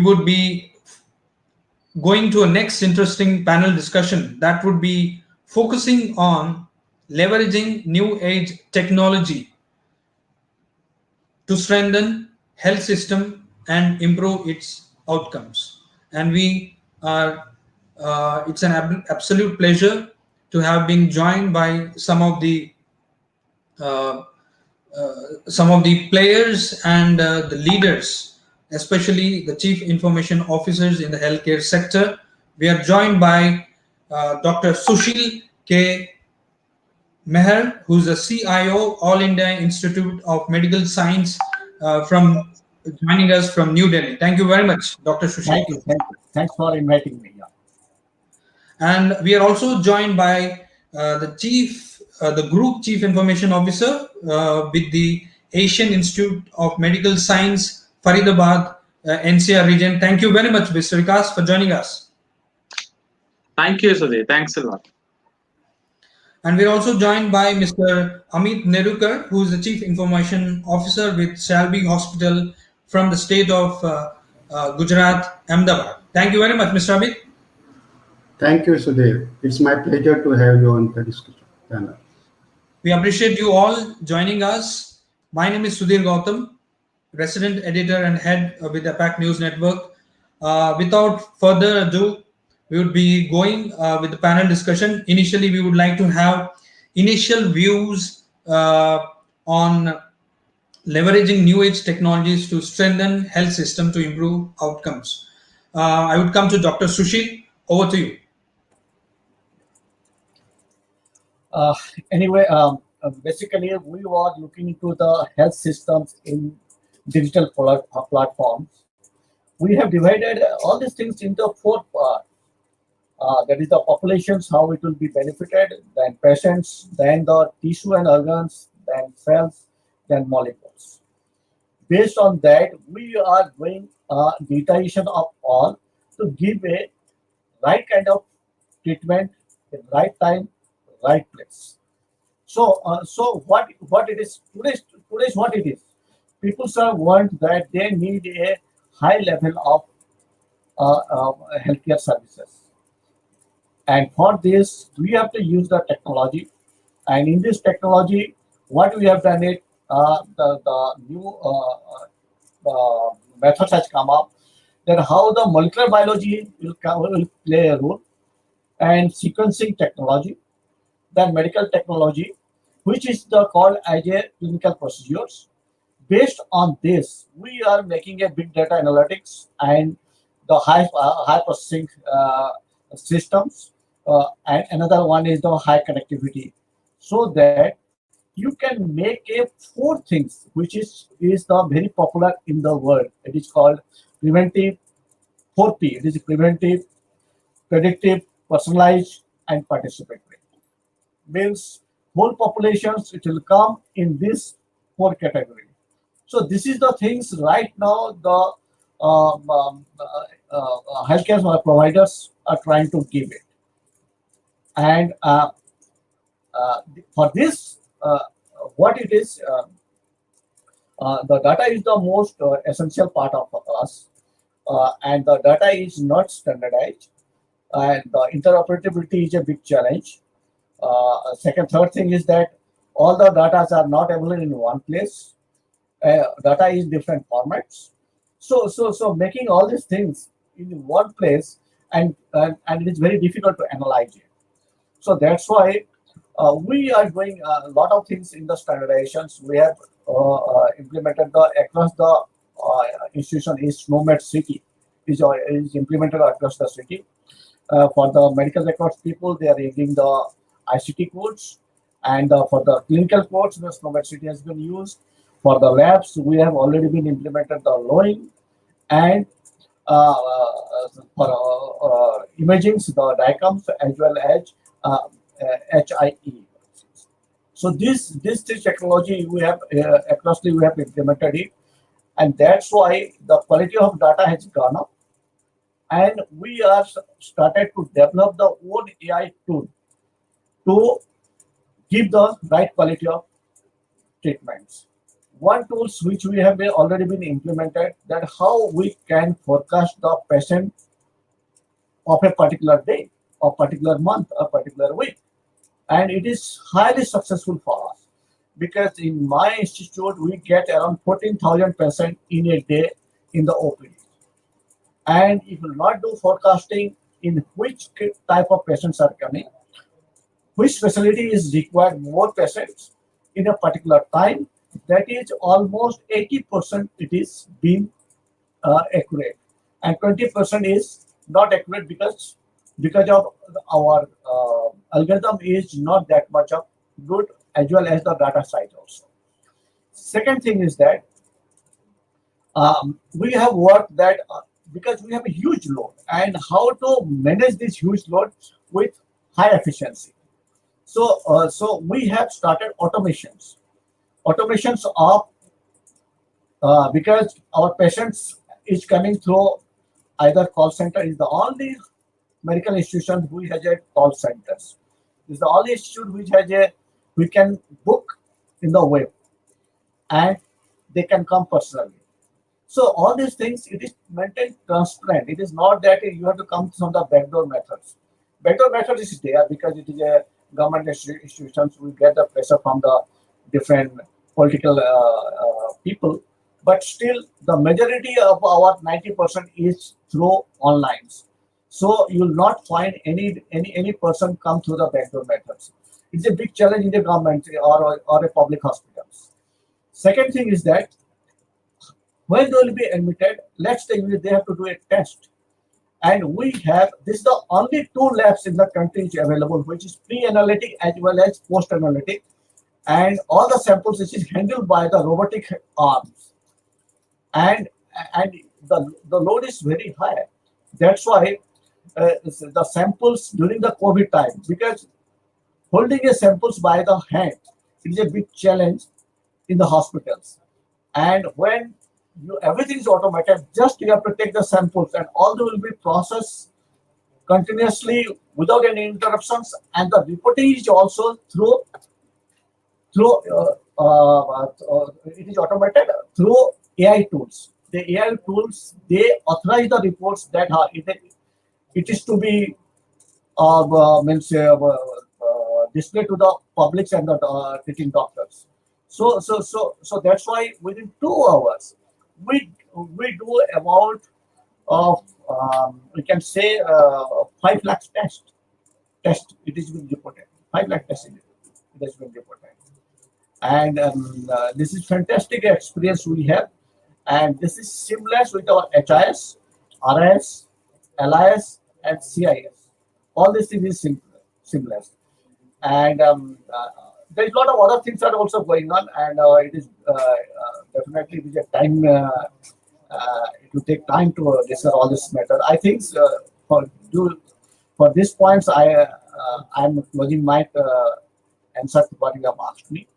would be going to a next interesting panel discussion that would be focusing on leveraging new age technology to strengthen health system and improve its outcomes. And we are it's an absolute pleasure to have been joined by uh, some of the players and the leaders, especially the chief information officers in the healthcare sector. We are joined by Dr. Sushil K. Meher, who's a CIO, All India Institute of Medical Science, from joining us from New Delhi. Thank you very much, Dr. Sushil. Thank you. Thanks for inviting me. Yeah. And we are also joined by the Group Chief Information Officer with the Asian Institute of Medical Science, Faridabad, NCR region. Thank you very much, Mr. Vikas, for joining us. Thank you, Sudheer. Thanks a lot. And we're also joined by Mr. Amit Nerurkar, who is the Chief Information Officer with Shalby Hospital from the state of Gujarat, Ahmedabad. Thank you very much, Mr. Amit. Thank you, Sudheer. It's my pleasure to have you on the discussion panel. We appreciate you all joining us. My name is Sudheer Goutham, resident editor and head with APAC News Network. Without further ado, we would be going with the panel discussion. Initially, we would like to have initial views on leveraging new age technologies to strengthen health system to improve outcomes. I would come to Dr. Sushil. Over to you. Anyway, basically, we were looking into the health systems in digital platforms. We have divided all these things into 4 parts. That is the populations, how it will be benefited, then patients, then the tissue and organs, then cells, then molecules. Based on that, we are doing digitization of all to give a right kind of treatment in right time, right place. So what it is today's what it is. People want that they need a high level of healthcare services. And for this, we have to use the technology. And in this technology, what we have done it, the new methods has come up. Then how the molecular biology will play a role, and sequencing technology, then medical technology, which is called as a clinical procedures. Based on this, we are making a big data analytics and the high processing systems, and another one is the high connectivity, so that you can make a 4 things, which is the very popular in the world. It is called preventive, 4P. It is preventive, predictive, personalized, and participatory. Means whole populations, it will come in this 4 category. So this is the things right now the healthcare providers are trying to give it. And for this, what it is, the data is the most essential part of us, and the data is not standardized, and the interoperability is a big challenge. Third thing is that all the data are not available in one place. Data is different formats. So making all these things in one place, and it is very difficult to analyze it. So that's why we are doing a lot of things in the standardizations. We have implemented across the institution is Nomad City is implemented across the city. For the medical records people, they are using the ICT codes, and for the clinical codes, the Nomad City has been used. For the labs, we have already been implemented the LOING, and for imaging, the DICOMs as well as HIE. So this technology we have acrossly we have implemented it, and that's why the quality of data has gone up, and we are started to develop the own AI tool to give the right quality of treatments. one tools which we have already been implemented, that how we can forecast the patient of a particular day, or particular month, or particular week. And it is highly successful for us, because in my institute we get around 14,000 patients in a day in the OPD. And if you not do forecasting in which type of patients are coming, which facility is required more patients in a particular time, that is almost 80% it is being accurate, and 20% is not accurate because of our algorithm is not that much of good, as well as the data side also. Second thing is that we have worked that because we have a huge load, and how to manage this huge load with high efficiency. So we have started automations of because our patients is coming through either call center. Is the only medical institution which has a call centers. Is the only institute which has a we can book in the web, and they can come personally. So all these things, it is maintained transparent. It is not that you have to come from the backdoor methods. Backdoor method is there because it is a government institutions. We get the pressure from the different political people, but still the majority of our 90% is through online. So you will not find any person come through the backdoor methods. It's a big challenge in the government or a public hospitals. Second thing is that when they will be admitted, let's say they have to do a test. And we have, this is the only two labs in the country which is available, which is pre-analytic as well as post-analytic. And all the samples which is handled by the robotic arms. And the load is very high. That's why the samples during the COVID time, because holding a samples by the hand is a big challenge in the hospitals. And when everything is automated, just you have to take the samples, and all they will be processed continuously without any interruptions, and the reporting is also through it is automated through AI tools. The AI tools, they authorize the reports that it is to be displayed to the publics and the treating doctors. So that's why within 2 hours we do about we can say 5 lakh test. It is being reported. 5 lakh tests it has been reported, and this is fantastic experience we have, and this is seamless with our HIS, RIS, LIS, and CIS. All these things is seamless, and there is a lot of other things that are also going on, and it is definitely it is a time. It will take time to discuss all this matter. I think for these points, I'm closing my answer to what you have asked me.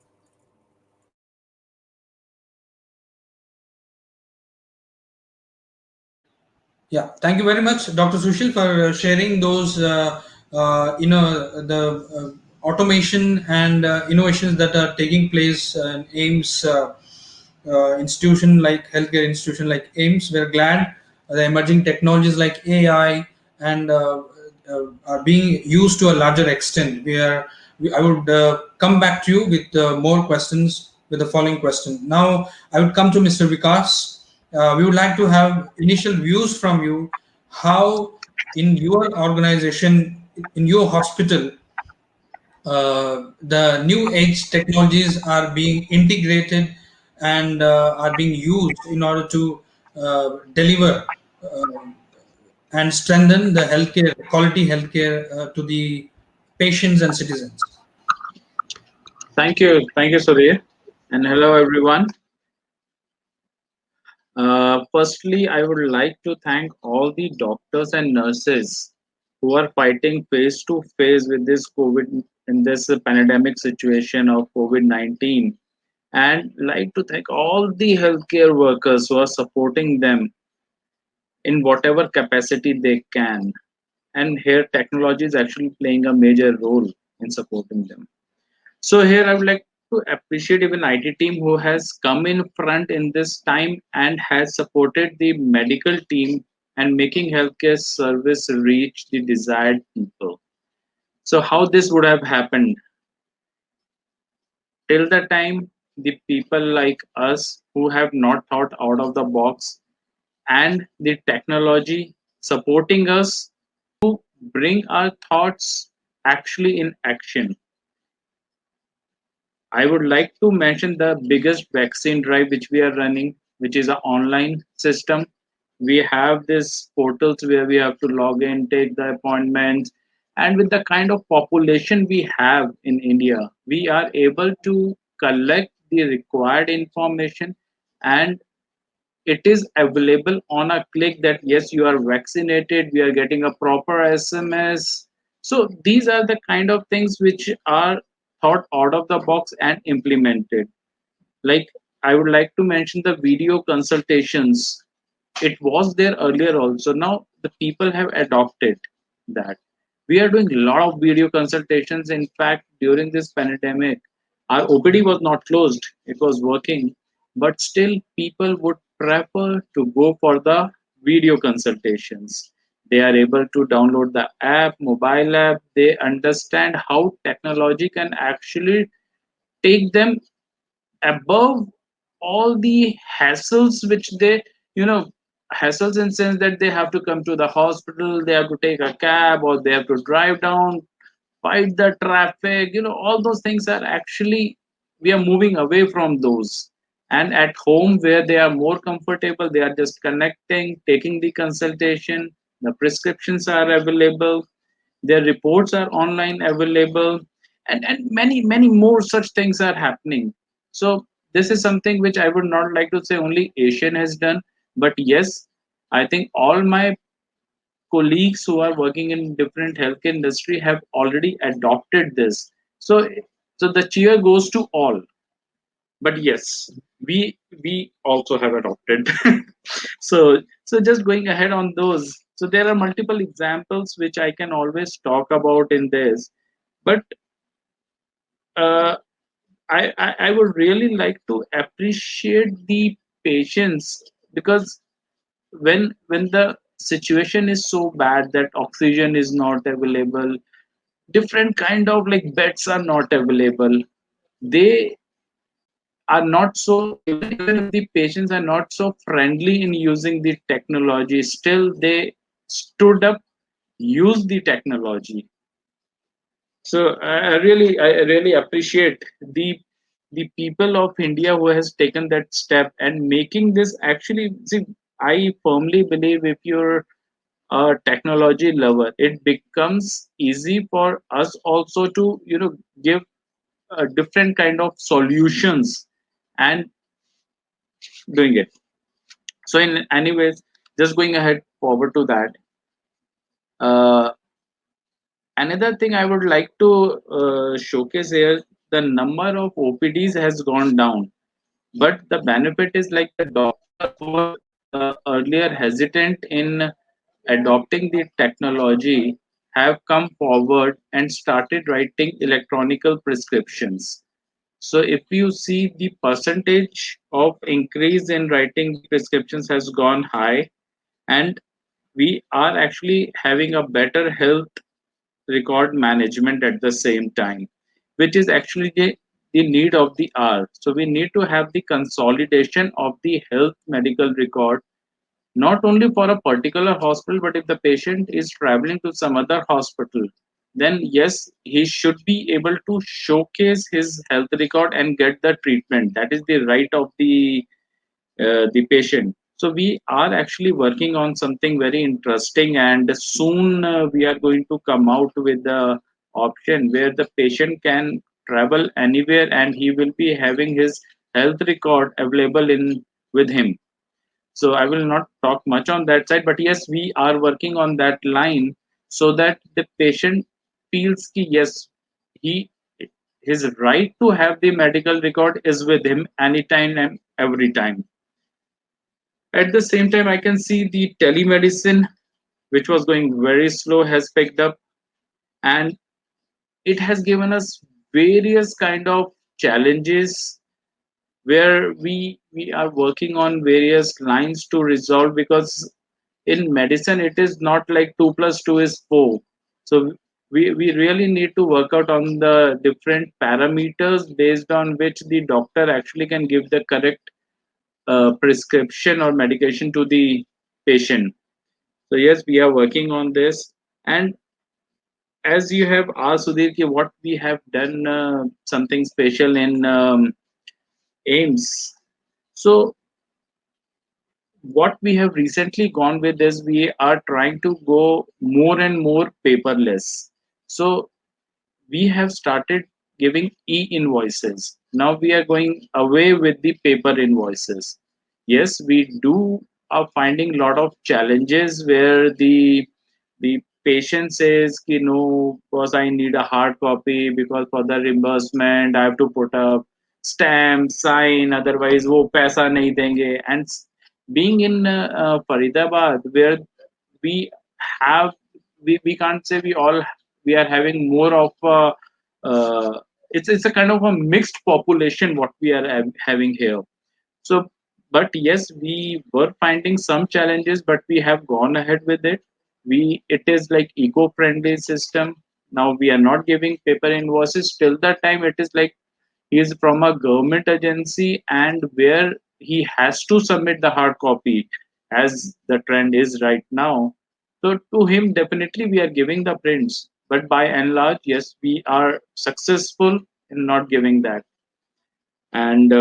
Yeah, thank you very much, Dr. Sushil, for sharing those, the automation and innovations that are taking place in AIIMS institution like healthcare institution like AIIMS. We're glad the emerging technologies like AI and are being used to a larger extent. I would come back to you with more questions with the following question. Now, I would come to Mr. Vikas. We would like to have initial views from you how in your organization, in your hospital, the new age technologies are being integrated and are being used in order to deliver and strengthen the healthcare quality healthcare to the patients and citizens. Thank you, Sudheer, and hello everyone. Firstly, I would like to thank all the doctors and nurses who are fighting face to face with this COVID in this pandemic situation of COVID-19, and like to thank all the healthcare workers who are supporting them in whatever capacity they can. And here, technology is actually playing a major role in supporting them. So here, I would like to appreciate even IT team who has come in front in this time and has supported the medical team and making healthcare service reach the desired people. So how this would have happened till the time the people like us who have not thought out of the box and the technology supporting us to bring our thoughts actually in action. I would like to mention the biggest vaccine drive which we are running, which is an online system. We have these portals where we have to log in, take the appointments, and with the kind of population we have in India, we are able to collect the required information, and it is available on a click that yes, you are vaccinated, we are getting a proper SMS. So these are the kind of things which are thought out of the box and implemented. Like, I would like to mention the video consultations. It was there earlier also. Now the people have adopted that. We are doing a lot of video consultations. In fact, during this pandemic, our OPD was not closed, it was working, but still people would prefer to go for the video consultations. They are able to download the app, mobile app. They understand how technology can actually take them above all the hassles which they, you know, hassles in sense that they have to come to the hospital, they have to take a cab, or they have to drive down, fight the traffic, all those things are actually, we are moving away from those. And at home where they are more comfortable, they are just connecting, taking the consultation, the prescriptions are available, their reports are online available, and many more such things are happening. So this is something which I would not like to say only Asian has done, but yes, I think all my colleagues who are working in different healthcare industry have already adopted this. So the cheer goes to all. But yes, we also have adopted. So just going ahead on those. So there are multiple examples which I can always talk about in this, but uh, I would really like to appreciate the patients, because when the situation is so bad that oxygen is not available, different kind of like beds are not available, they are not so, even if the patients are not so friendly in using the technology, still they stood up, used the technology. So I really appreciate the people of India who has taken that step and making this actually. See, I firmly believe if you're a technology lover, it becomes easy for us also to give different kind of solutions and doing it. So in anyways, just going ahead forward to that, uh, another thing I would like to showcase here, the number of OPDs has gone down, but the benefit is like the doctor who were earlier hesitant in adopting the technology have come forward and started writing electronical prescriptions. So if you see, the percentage of increase in writing the prescriptions has gone high, and we are actually having a better health record management at the same time, which is actually the need of the hour. So we need to have the consolidation of the health medical record, not only for a particular hospital, but if the patient is traveling to some other hospital, then yes, he should be able to showcase his health record and get the treatment. That is the right of the patient. So we are actually working on something very interesting, and soon we are going to come out with the option where the patient can travel anywhere and he will be having his health record available in with him. So I will not talk much on that side, but yes, we are working on that line so that the patient feels ki yes, he his right to have the medical record is with him anytime and every time. At the same time, I can see the telemedicine, which was going very slow, has picked up, and it has given us various kind of challenges where we are working on various lines to resolve, because in medicine it is not like 2 plus 2 is 4. So we really need to work out on the different parameters based on which the doctor actually can give the correct prescription or medication to the patient. So yes, we are working on this. And as you have asked, Sudhir, ki what we have done something special in AIIMS. So what we have recently gone with is we are trying to go more and more paperless. So we have started giving e-invoices. Now we are going away with the paper invoices. Yes, we do are finding a lot of challenges where the patient says, "Ki no, because I need a hard copy, because for the reimbursement I have to put up stamp, sign, otherwise wo paisa nahi denge." And being in Faridabad, where we have we can't say we are having more of a it's a kind of a mixed population what we are having here. So but yes, we were finding some challenges, but we have gone ahead with it. We it is like eco-friendly system. Now we are not giving paper invoices till the time it is like he is from a government agency and where he has to submit the hard copy as the trend is right now. So to him, definitely we are giving the prints, but by and large, yes, we are successful in not giving that. And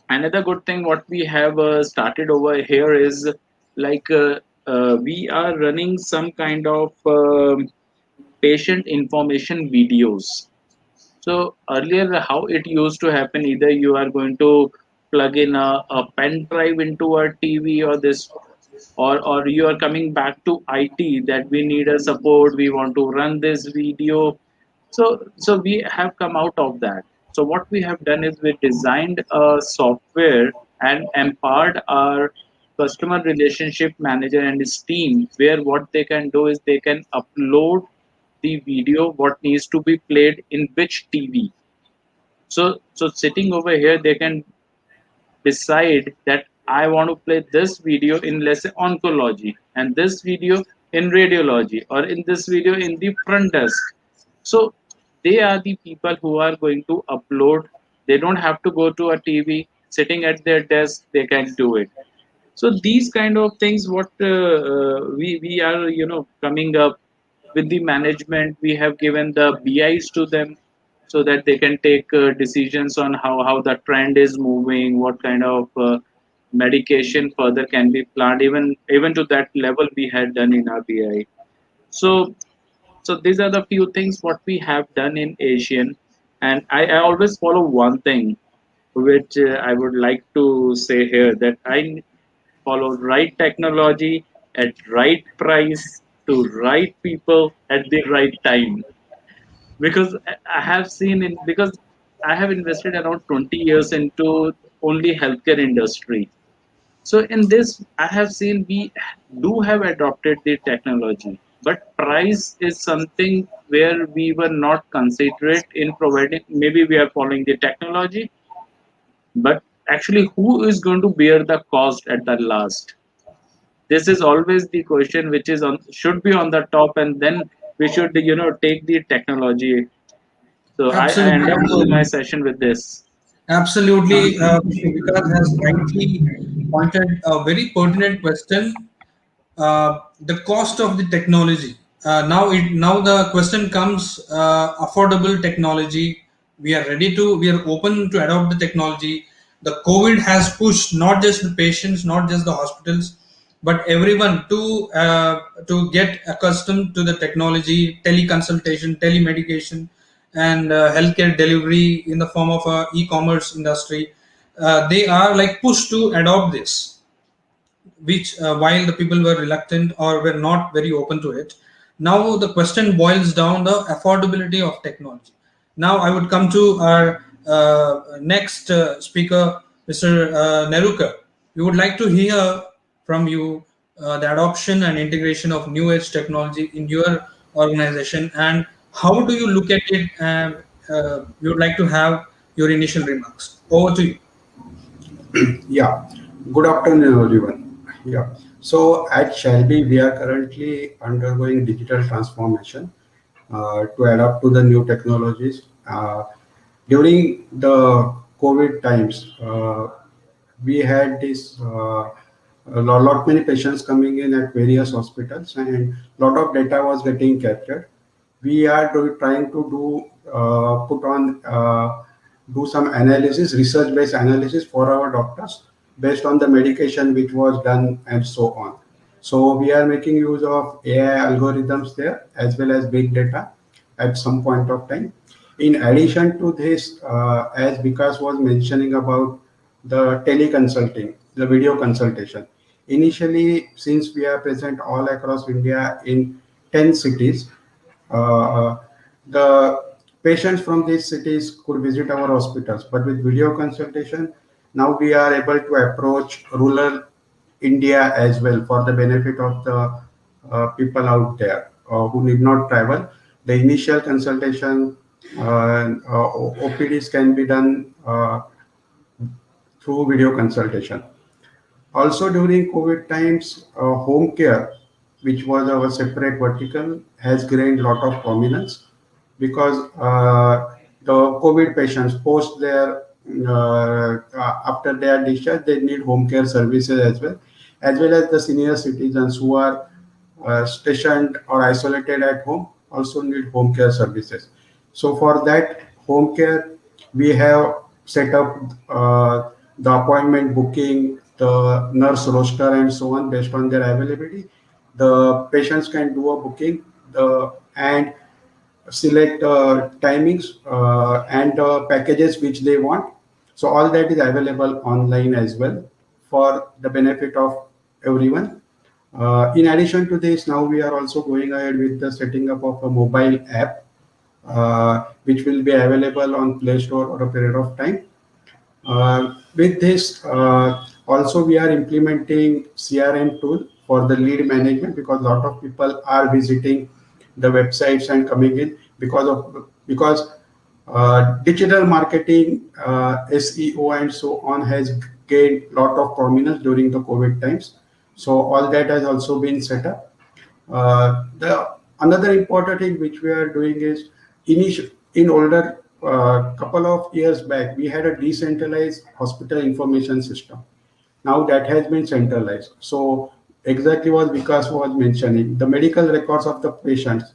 another good thing what we have started over here is like we are running some kind of patient information videos. So earlier, how it used to happen, either you are going to plug in a pen drive into a TV or this, or you are coming back to IT that we need a support, we want to run this video. So we have come out of that. So what we have done is we designed a software and empowered our customer relationship manager and his team, where what they can do is they can upload the video what needs to be played in which TV. So sitting over here, they can decide that I want to play this video in, let's say, oncology, and this video in radiology, or in this video in the front desk. So they are the people who are going to upload. They don't have to go to a TV. Sitting at their desk, they can do it. So these kind of things what we are coming up with the management. We have given the BIs to them so that they can take decisions on how the trend is moving, what kind of medication further can be planned. Even to that level we had done in our BI. So so these are the few things what we have done in Asian. And I always follow one thing which I would like to say here, that I follow right technology at right price to right people at the right time. Because I have seen in because I have invested around 20 years into only healthcare industry. So in this, I have seen we do have adopted the technology, but price is something where we were not considerate in providing. Maybe we are following the technology, but actually, who is going to bear the cost at the last? This is always the question which is on should be on the top, and then we should take the technology. So I end up my Absolutely. session with this. Absolutely. Mr. Vikas has rightly pointed a very pertinent question. The cost of the technology. Now the question comes, affordable technology. We are open to adopt the technology. The COVID has pushed not just the patients, not just the hospitals, but everyone to get accustomed to the technology, teleconsultation, telemedication, and healthcare delivery in the form of a e-commerce industry. They are like pushed to adopt this, which while the people were reluctant or were not very open to it. Now the question boils down the affordability of technology. Now I would come to our next speaker, Mr. Nerukar. We would like to hear from you the adoption and integration of new age technology in your organization, and how do you look at it you would like to have your initial remarks. Over to you. Yeah, good afternoon, everyone. Yeah, so at Shalby, we are currently undergoing digital transformation to adapt to the new technologies. During the COVID times, we had this lot many patients coming in at various hospitals, and lot of data was getting captured. We are trying to put on do some analysis, research-based analysis for our doctors based on the medication which was done and so on. So we are making use of AI algorithms there as well as big data at some point of time. In addition to this, as Vikas was mentioning about the teleconsulting, the video consultation. Initially, since we are present all across India in 10 cities, uh, the patients from these cities could visit our hospitals. But with video consultation, now we are able to approach rural India as well for the benefit of the people out there who need not travel. The initial consultation OPDs can be done through video consultation. Also during COVID times, home care, which was our separate vertical, has gained a lot of prominence because the COVID patients post their after their discharge, they need home care services as well as the senior citizens who are stationed or isolated at home also need home care services. So for that home care, we have set up the appointment booking, the nurse roster, and so on based on their availability. The patients can do a booking and select timings and packages which they want. So all that is available online as well for the benefit of everyone. In addition to this, now we are also going ahead with the setting up of a mobile app, which will be available on Play Store for a period of time. With this, also we are implementing CRM tool for the lead management because a lot of people are visiting the websites and coming in because digital marketing, SEO, and so on has gained lot of prominence during the COVID times. So all that has also been set up. The another important thing which we are doing is in older couple of years back we had a decentralized hospital information system. Now that has been centralized. So exactly what Vikas was mentioning, the medical records of the patients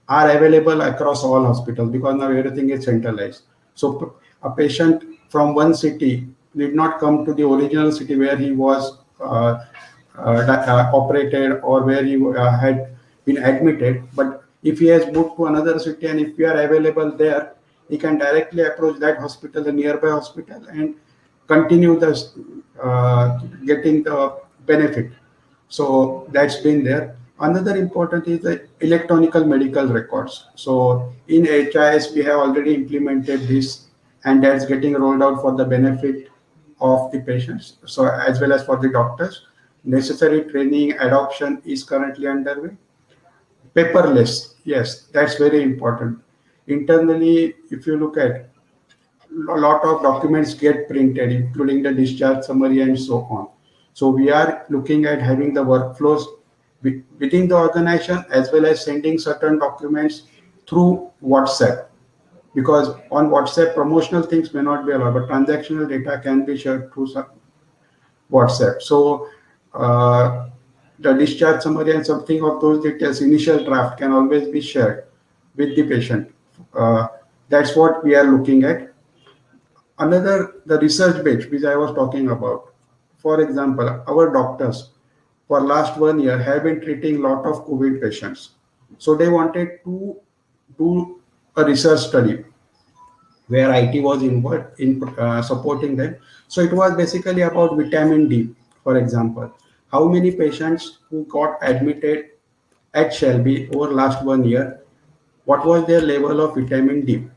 are available across all hospitals because now everything is centralized. So a patient from one city did not come to the original city where he was operated or where he had been admitted. But if he has moved to another city and if we are available there, he can directly approach that hospital, the nearby hospital, and continue the getting the benefit. So that's been there. Another important is the electronic medical records. So in HIS, we have already implemented this, and that's getting rolled out for the benefit of the patients. So as well as for the doctors, necessary training adoption is currently underway. Paperless, yes, that's very important. Internally, if you look at a lot of documents get printed, including the discharge summary and so on. So we are looking at having the workflows within the organization as well as sending certain documents through WhatsApp. Because on WhatsApp, promotional things may not be allowed, but transactional data can be shared through WhatsApp. So the discharge summary and something of those details, initial draft can always be shared with the patient. Uh, that's what we are looking at. Another, the research base which I was talking about. For example, our doctors for last 1 year have been treating a lot of COVID patients. So they wanted to do a research study where IT was involved in supporting them. So it was basically about vitamin D, for example. How many patients who got admitted at Shelby over last 1 year, what was their level of vitamin D?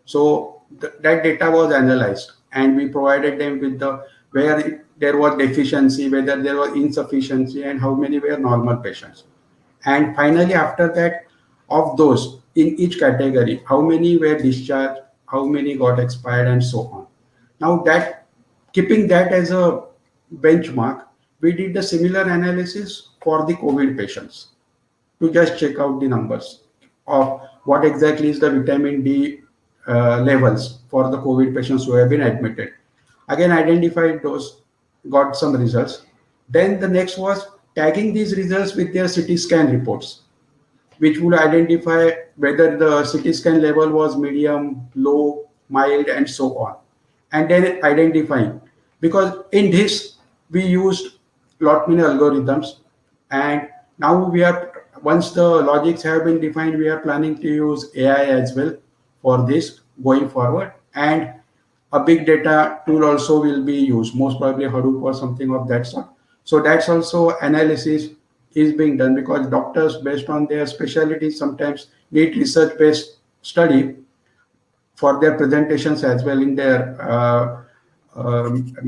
So that data was analyzed, and we provided them with the where there was deficiency, whether there was insufficiency, and how many were normal patients. And finally, after that, of those, in each category, how many were discharged, how many got expired, and so on. Now that keeping that as a benchmark, we did a similar analysis for the COVID patients to just check out the numbers of what exactly is the vitamin D levels for the COVID patients who have been admitted. Again, identified those, got some results. Then the next was tagging these results with their CT scan reports, which would identify whether the CT scan level was medium, low, mild, and so on. And then identifying, because in this we used lot many algorithms, and now we are, once the logics have been defined, we are planning to use AI as well for this going forward, and a big data tool also will be used, most probably Hadoop or something of that sort. So that's also analysis is being done, because doctors, based on their specialty, sometimes need research based study for their presentations as well in their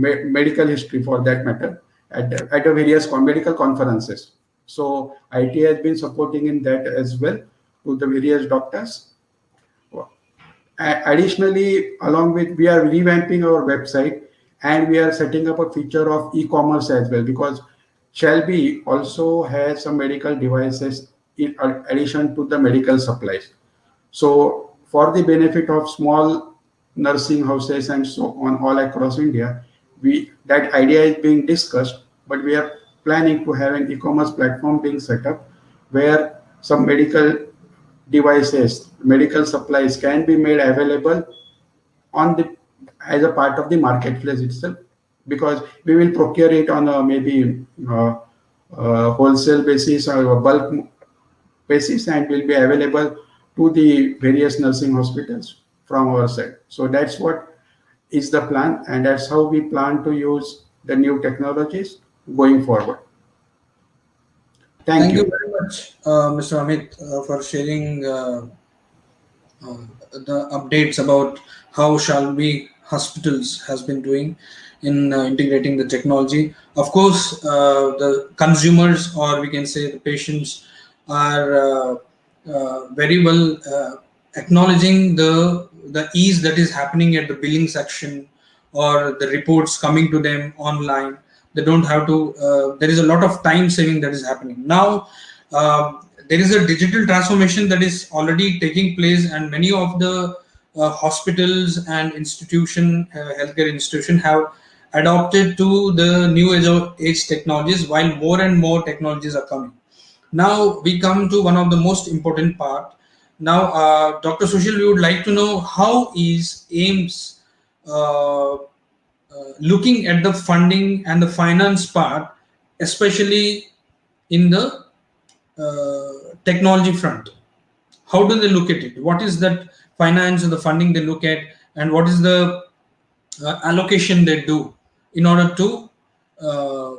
medical history, for that matter, at the various medical conferences. So IT has been supporting in that as well to the various doctors. Additionally, along with, we are revamping our website, and we are setting up a feature of e-commerce as well, because Shalby also has some medical devices in addition to the medical supplies. So for the benefit of small nursing houses and so on all across India, we, that idea is being discussed, but we are planning to have an e-commerce platform being set up where some medical devices, medical supplies can be made available on the, as a part of the marketplace itself, because we will procure it on a maybe wholesale basis or a bulk basis, and will be available to the various nursing hospitals from our side. So that's what is the plan, and that's how we plan to use the new technologies going forward. Thank Thank you you. very much, Mr. Amit, for sharing the updates about how Shalby Hospitals has been doing in integrating the technology. Of course, the consumers, or we can say the patients, are very well acknowledging the ease that is happening at the billing section, or the reports coming to them online. They don't have to. There is a lot of time saving that is happening now. There is a digital transformation that is already taking place, and many of the hospitals and healthcare institution have adopted to the new age technologies, while more and more technologies are coming. Now we come to one of the most important part. Now, Dr. Sushil, we would like to know how is AIIMS looking at the funding and the finance part, especially in the technology front. How do they look at it? What is that finance or the funding they look at, and what is the allocation they do in order to uh,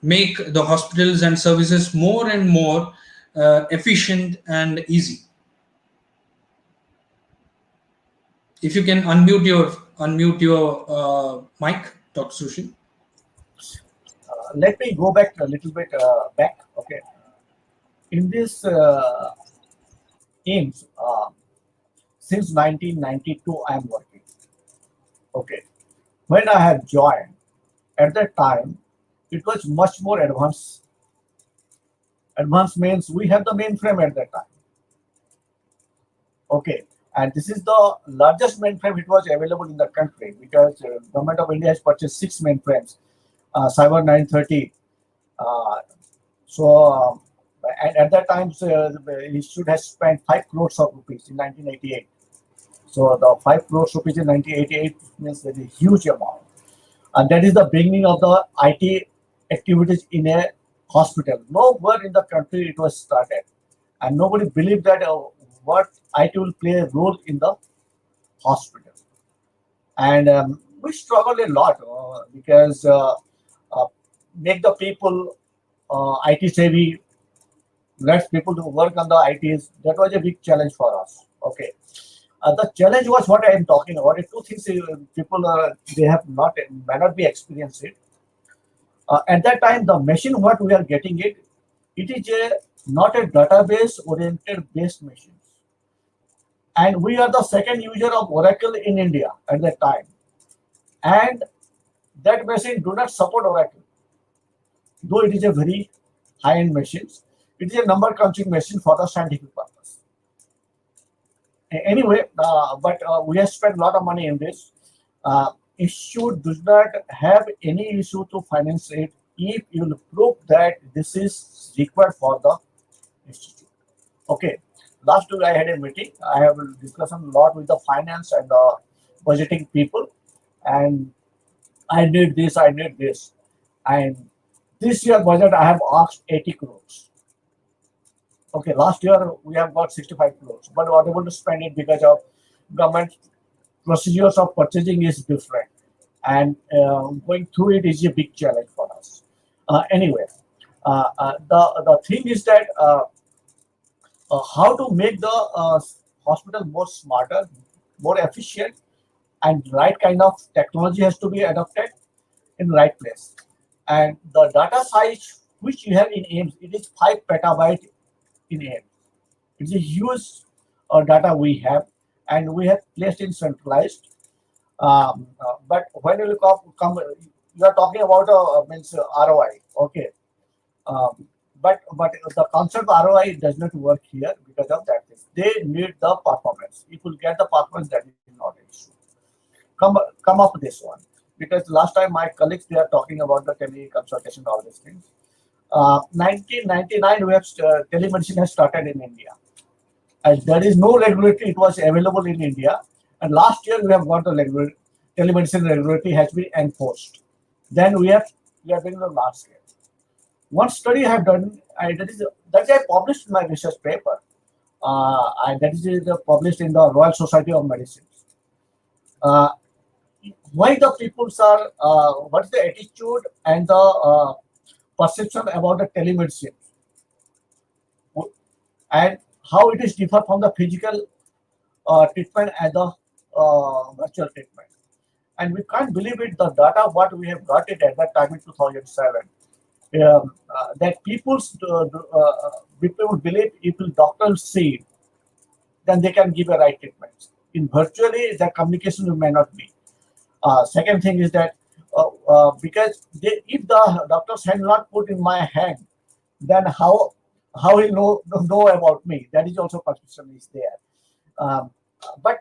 make the hospitals and services more and more efficient and easy? If you can unmute your mic, Dr. Sushil. Let me go back a little bit back. Okay, in this AIIMS, since 1992, I am working. Okay, when I have joined, at that time, it was much more advanced. Advanced means we have the mainframe at that time. Okay, and this is the largest mainframe it was available in the country, because government of India has purchased 6 mainframes, Cyber 930. Uh, so, and at that time, the institute has spent 5 crores of rupees in 1988. So the 5 crores rupees in 1988 means that is a huge amount, and that is the beginning of the IT activities in a hospital. Nowhere in the country it was started, and nobody believed that what IT will play a role in the hospital. And we struggled a lot because uh, make the people IT savvy, let people to work on the ITs. That was a big challenge for us. Okay. The challenge was what I am talking about. The two things people they have not may not be experienced it. At that time, the machine what we are getting it is a not a database oriented based machines. And we are the second user of Oracle in India at that time. And that machine do not support Oracle, though it is a very high-end machine. It is a number crunching machine for the scientific purpose. Anyway, but we have spent a lot of money in this. Institute does not have any issue to finance it if you will prove that this is required for the institute. Okay. Last week I had a meeting. I have discussed a lot with the finance and the budgeting people, and I need this, I need this. And this year budget I have asked 80 crores. Okay, last year we have got 65 crores, but we are able to spend it because of government procedures of purchasing is different, and going through it is a big challenge for us. Anyway, the thing is that how to make the hospital more smarter, more efficient, and right kind of technology has to be adopted in right place. And the data size which you have in AIIMS, it is 5 petabyte in AIIMS. It's a huge data we have, and we have placed in centralized. But when you look up, you are talking about means ROI, okay. But the concept of ROI does not work here because of that. They need the performance. If you get the performance, that is not an issue. Come up with this one, because last time my colleagues, they are talking about the teleconsultation, all these things. 1999, we have telemedicine has started in India, and there is no regulatory. It was available in India, and last year we have got the telemedicine regulatory has been enforced. Then we are doing the large scale. One study I have done, that I published in my research paper, and that is published in the Royal Society of Medicine. Why the peoples are, what is the attitude and the perception about the telemedicine, and how it is different from the physical treatment and the virtual treatment. And we can't believe it, the data what we have got it at that time in 2007. That people would believe if doctors see, then they can give a right treatment. In virtually, the communication may not be. Second thing is that because if the doctors had not put in my hand, then how he know about me? That is also perception is there. But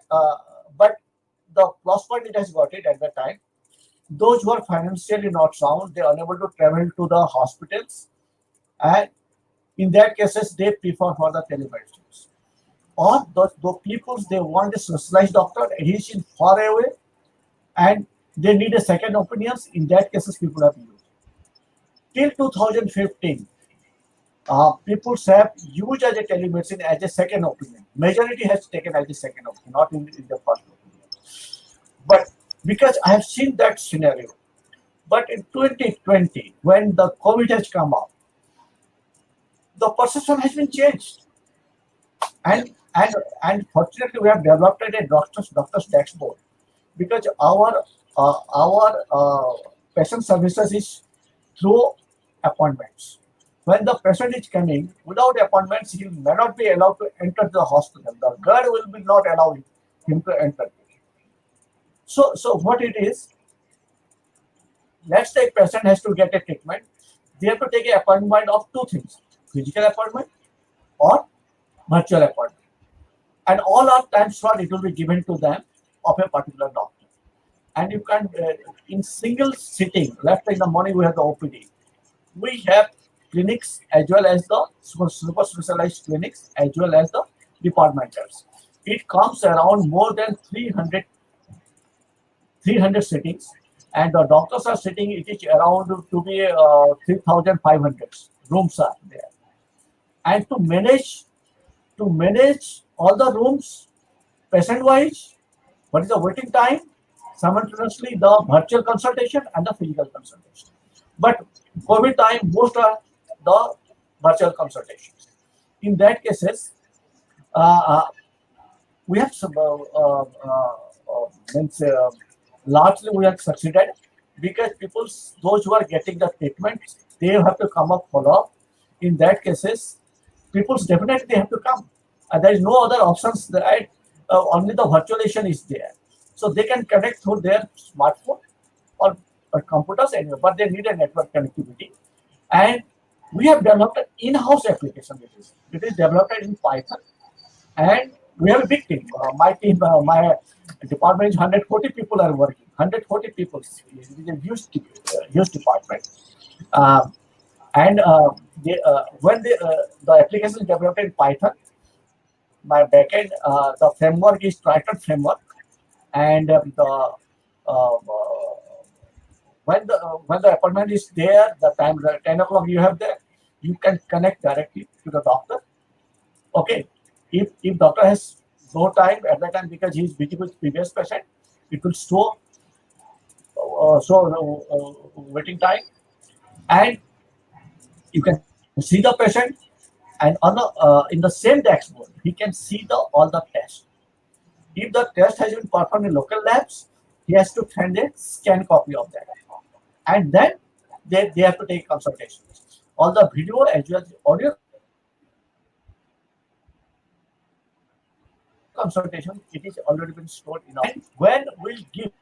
the plus point it has got it at that time. Those who are financially not sound, they are unable to travel to the hospitals, and in that cases they prefer for the telemedicine. Or the people, they want a specialized doctor, he is in far away, and they need a second opinions. In that cases, people have used. Till 2015, people have used as a telemedicine as a second opinion. Majority has taken as a second opinion, not in the first opinion. But because I have seen that scenario. But in 2020, when the COVID has come up, the perception has been changed. And fortunately, we have developed a doctor's dashboard, because our patient services is through appointments. When the patient is coming without appointments, he may not be allowed to enter the hospital. The guard will be not allowing him to enter. So what it is, let's say patient has to get a treatment. They have to take an appointment of two things: physical appointment or virtual appointment. And all our time slot, it will be given to them of a particular doctor. And you can, in single sitting, left in the morning we have the OPD. We have clinics as well as the super specialized clinics as well as the departmentals. It comes around more than 300 sittings, and the doctors are sitting, it is around to be 3,500 rooms are there. And to manage all the rooms patient wise, what is the waiting time, simultaneously the virtual consultation and the physical consultation. But COVID time, most are the virtual consultations. In that cases, we have some largely we have succeeded, because people, those who are getting the treatment, they have to come up follow up. In that cases, people definitely have to come. There is no other options that only the virtualization is there. So they can connect through their smartphone or computers anywhere, but they need a network connectivity. And we have developed an in-house application with this. It is developed in Python, and we have a big team. My department is 140 people are working. 140 people. It is a huge department. Um, and when the application is developed in Python, my backend, the framework is Triton framework, and when the appointment is there, the time 10 o'clock you have there, you can connect directly to the doctor. Okay, if doctor has no time at that time because he is busy with previous patient, it will waiting time, and you can see the patient, and on in the same dashboard he can see all the tests. If the test has been performed in local labs, he has to send a scan copy of that, and then they have to take consultations. All the video as well as audio consultation, it is already been stored in our and when we'll give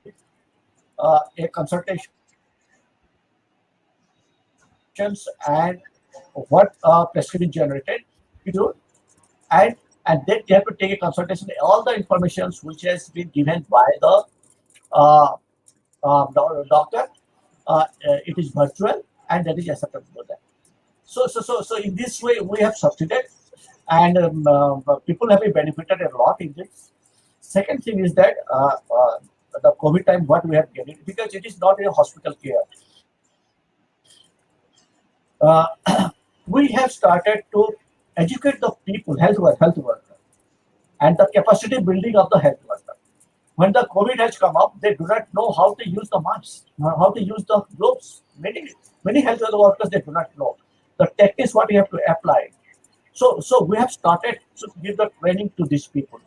a consultations and what prescription generated, we do, and and then they have to take a consultation. All the information which has been given by uh, the doctor, it is virtual, and that is acceptable for them. So in this way we have succeeded, and people have been benefited a lot in this. Second thing is that the COVID time, what we have gained, because it is not a hospital care. We have started to educate the people, health worker, and the capacity building of the health worker. When the COVID has come up, they do not know how to use the masks, how to use the gloves. Many health workers, they do not know the techniques what you have to apply. So we have started to give the training to these people.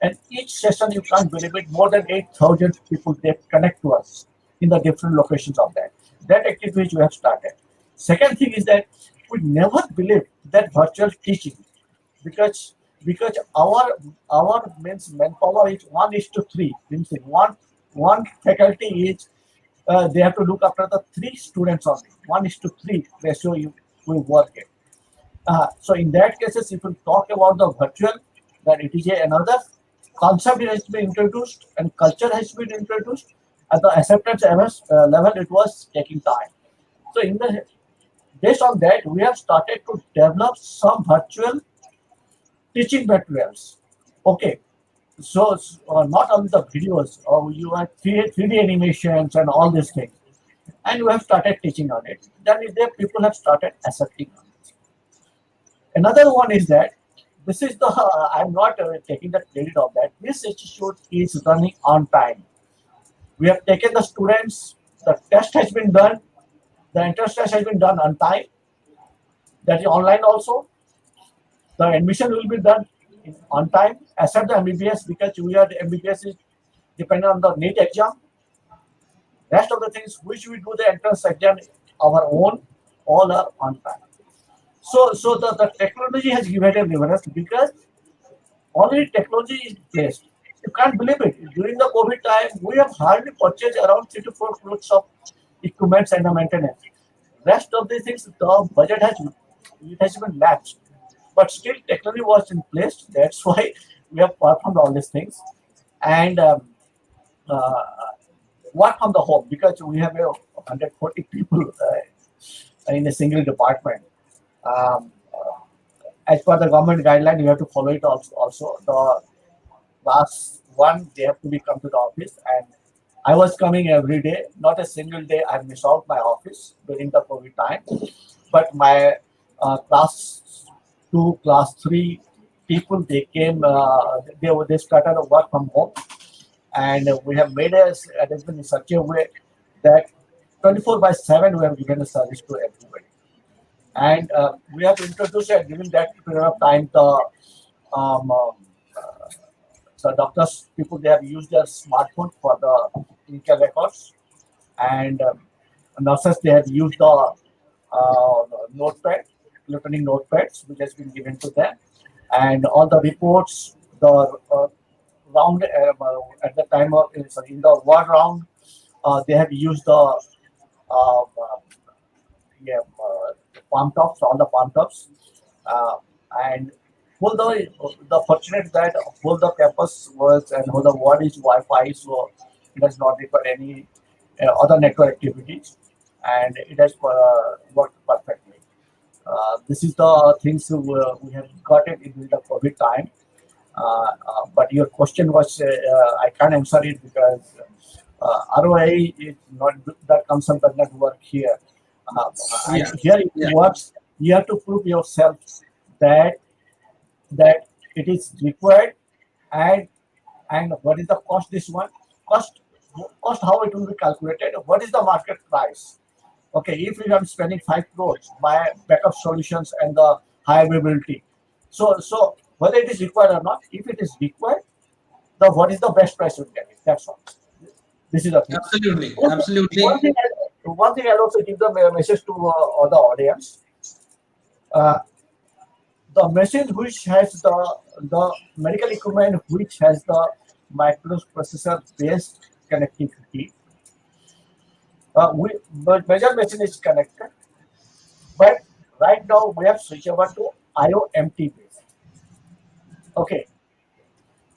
And each session, you can't believe it, more than 8,000 people they connect to us in the different locations of that. That activity which we have started. Second thing is that we never believe that virtual teaching, because our means manpower is 1:3. Means one faculty is they have to look after the 3 students only. 1:3 ratio we work in. So in that cases, if we talk about the virtual, then it is another concept has been introduced and culture has been introduced. At the acceptance level, it was taking time. So based on that, we have started to develop some virtual teaching materials. Okay, so not only the videos, you have 3D animations and all these things, and we have started teaching on it. Then there people have started accepting on it. Another one is that this is the I'm not taking the credit of that. This institute is running on time. We have taken the students. The test has been done. The entrance test has been done on time. That is online also. The admission will be done on time, except the MBBS, because we are the MBBS is dependent on the NEET exam. Rest of the things which we do the entrance exam our own, all are on time. So the technology has given a leverage because already technology is placed. You can't believe it. During the COVID time, we have hardly purchased around 3 to 4 crores of equipments and the maintenance. Rest of the things, the budget has been lapsed, but still technology was in place. That's why we have performed all these things, and uh, work from the home because we have 140 people in a single department. Um, as per the government guideline, you have to follow it also. The last one, they have to be come to the office, and I was coming every day. Not a single day I miss out my office during the COVID time. But my class 2, class 3 people, they came. They started to work from home, and we have made a arrangement in such a way that 24/7 we have given a service to everybody. And we have introduced during that period of time um, um, uh, the doctors people they have used their smartphone for the clinical records, and nurses they have used the notepad, electronic notepads which has been given to them, and all the reports, the round at the time of sorry, in the war round, they have used yeah, the palm tops, all the palm tops, uh, and whole the fortunate that whole the campus was and whole the ward is Wi-Fi, so it does not require any other network activities, and it has worked perfectly. This is the things we have got it in the COVID time. But your question was, I can't answer it because ROI is not that concept does not work here. And Yeah, here it yeah, works. You have to prove yourself that that it is required, and what is the cost. This one cost cost how it will be calculated. What is the market price? Okay, if we are spending 5 crores by backup solutions and the high availability, so whether it is required or not, if it is required, the what is the best price we get it. That's all. This is the thing. absolutely, One thing, one absolutely. thing, one thing I'll also give the message to all the audience. Uh, the machine which has the medical equipment which has the microprocessor based connectivity, but major machine is connected. But right now we have switched over to IOMT based. Okay,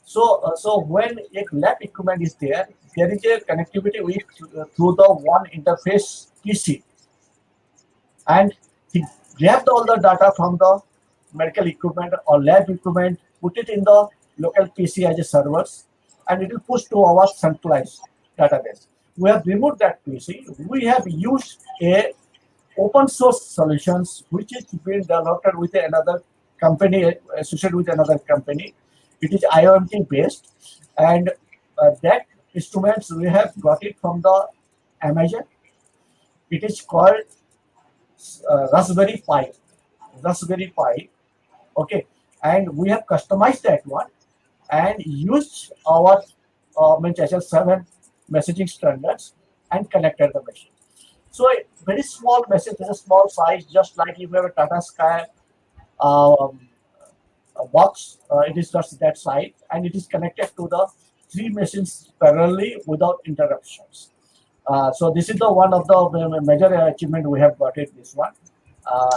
so when a lab equipment is there, there is a connectivity with through the one interface PC, and he grabbed all the data from the medical equipment or lab equipment, put it in the local PC as a servers, and it will push to our centralized database. We have removed that PC. We have used a open source solutions which is being developed with another company associated with another company. It is IoT based, and that instruments we have got it from the Amazon. It is called Raspberry Pi. Raspberry Pi. Okay, and we have customized that one and used our HL7 messaging standards and connected the machine. So a very small message is a small size, just like if you have a Tata Sky um, a box, it is just that size, and it is connected to the three machines parallelly without interruptions. So this is the one of the major achievement we have got it. This one,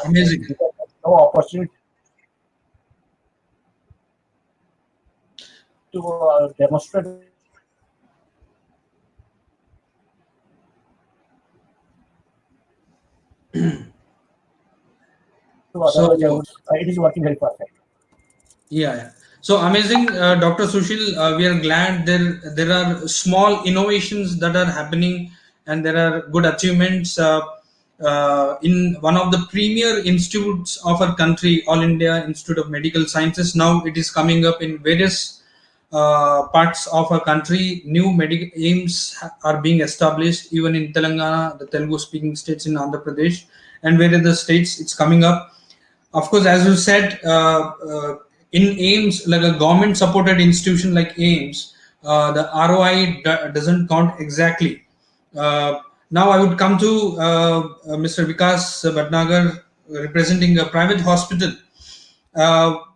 Amazing. because no opportunity to demonstrate the machine. To So, otherwise, I would. It is working very perfect. yeah, yeah. So amazing, Dr. Sushil. We are glad there are small innovations that are happening, and there are good achievements in one of the premier institutes of our country, All India Institute of Medical Sciences. Now it is coming up in various parts of our country. New medical AIIMS are being established, even in Telangana, the Telugu speaking states in Andhra Pradesh, and various other states. It's coming up. Of course, as you said, in AIIMS, like a government supported institution like AIIMS, the ROI doesn't count exactly. Uh, Now, I would come to Mr. Vikas Bhatnagar, representing a private hospital.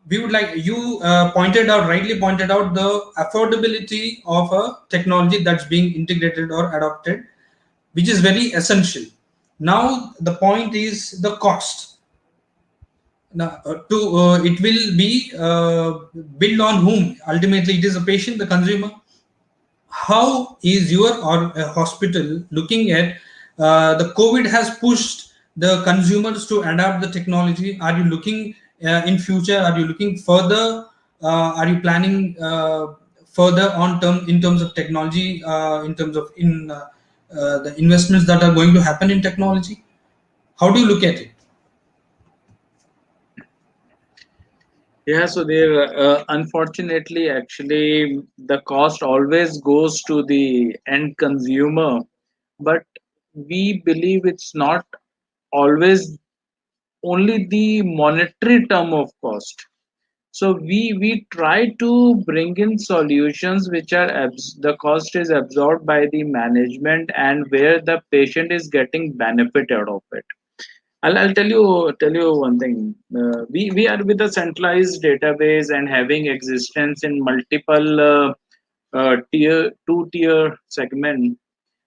We would like you pointed out, rightly pointed out, the affordability of a technology that's being integrated or adopted, which is very essential. Now, the point is the cost. Now, it will be built on whom? Ultimately, it is the patient, the consumer. How is your or hospital looking at the COVID has pushed the consumers to adapt the technology? Are you looking in future? Are you looking further? Are you planning further on term in terms of technology? In terms of in the investments that are going to happen in technology? How do you look at it? Yeah, so there, unfortunately, actually, the cost always goes to the end consumer, but we believe it's not always only the monetary term of cost. So we try to bring in solutions which are the cost is absorbed by the management and where the patient is getting benefit out of it. I'll tell you one thing. We are with a centralized database and having existence in multiple tier 2 tier segment.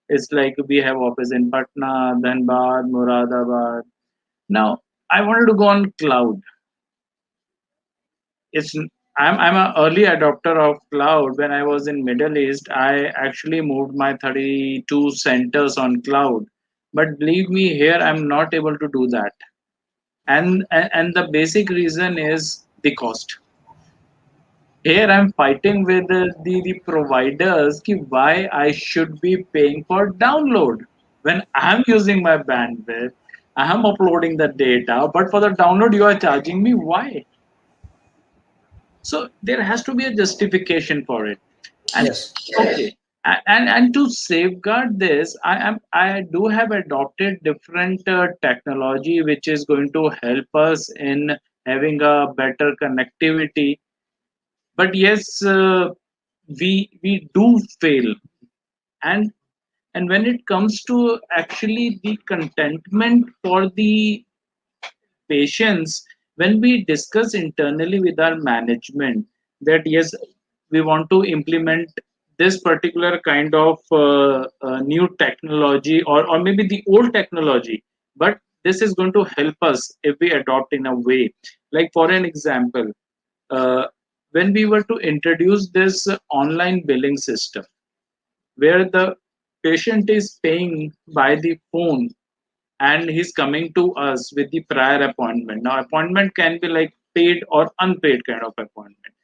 It's like we have office in Patna, Dhanbad, Moradabad. Now I wanted to go on cloud. It's I'm an early adopter of cloud. When I was in Middle East, I actually moved my 32 centers on cloud. But believe me, here I'm not able to do that. And the basic reason is the cost. Here I'm fighting with the providers ki why I should be paying for download when I'm using my bandwidth. I'm uploading the data, but for the download you are charging me. Why? So there has to be a justification for it. And Yes. okay, and to safeguard this, I do have adopted different technology which is going to help us in having a better connectivity. But yes, we do fail, and and when it comes to actually the contentment for the patients, when we discuss internally with our management that yes, we want to implement this particular kind of new technology, or maybe the old technology, but this is going to help us if we adopt in a way. Like for an example, uh, when we were to introduce this online billing system where the patient is paying by the phone and he's coming to us with the prior appointment. Now, appointment can be like paid or unpaid kind of appointment.